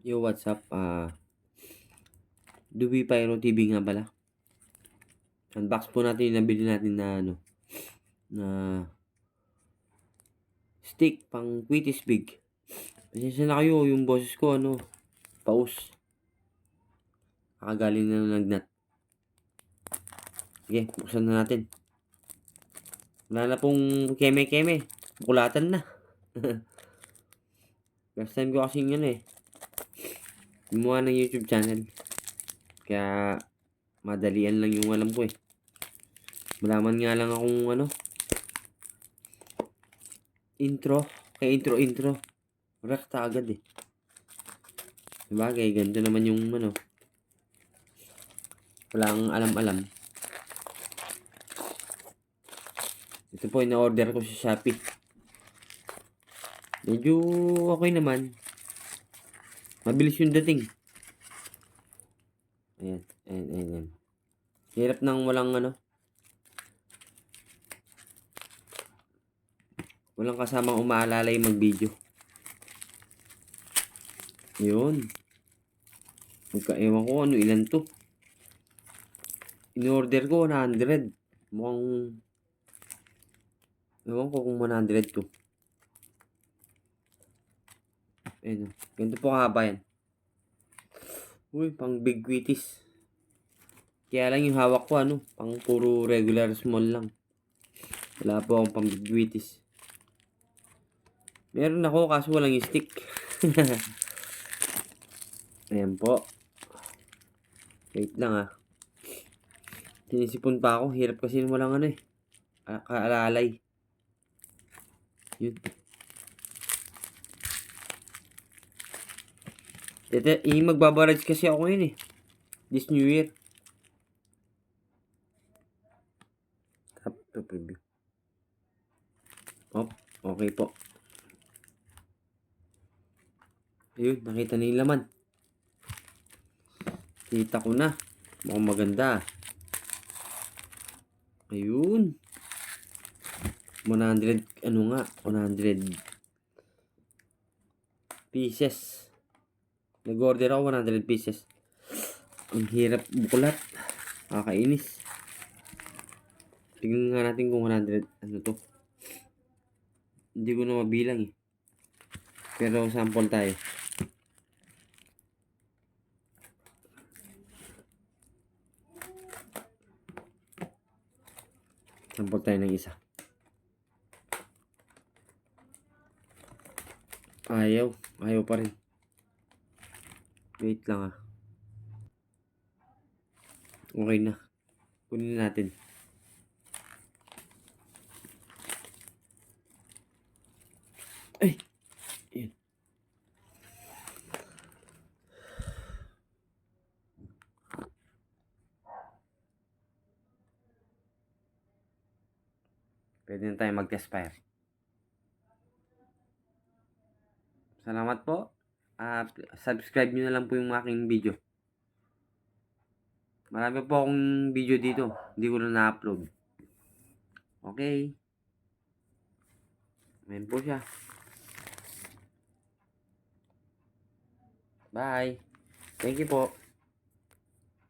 Yo, what's up? Dubi Pyro TV nga pala. Unbox po natin yung nabili natin na na stick pang Quitis Big. Pasensya na kayo, yung boses ko paus. Kakagaling na ng lagnat. Sige, buksan na natin. Wala na pong keme-keme. Bukulatan na. First time ko kasing gumawa ng YouTube channel. Kaya madalian lang yung alam ko eh. Malaman nga lang akong intro. Kaya intro. Rekta agad eh. Sabagay, ganito naman yung walang alam-alam. Ito po, ina-order ko sa Shopee. Medyo okay naman. Mabilis yung dating. Ayan. Hirap nang walang walang kasamang umaalalay mag-video. Yun. Ewan ko ilan to. In-order ko 100. Mukhang ewan ko kung 100 to. Ayun. Ganito po kahaba yan. Uy, pang big Quitis. Kaya lang yung hawak ko pang puro regular small lang. Wala po akong pang big Quitis. Meron ako kaso walang stick. Ayan po. Wait lang Sinisipon pa ako. Hirap kasi walang kaalalay. Yun. Magbabarage kasi ako ngayon this New Year. Tap to preview. Okay po. Ayun, nakita na yung laman. Kita ko na. Mukhang maganda. Ayun. 100 pieces. Nag-order ako 100 pieces. Ang hirap bukulat. Kakainis. Tingnan nga natin kung 100 to. Hindi ko na mabilang Pero sample tayo. Sample tayo ng isa. Ayaw pa rin. Wait lang Okay na. Kunin natin. Ay! Ayan. Pwede na tayo mag-test fire. Salamat po. Subscribe nyo na lang po yung aking video. Marami po akong video dito. Hindi ko na na-upload. Okay. Ayan po siya. Bye. Thank you po.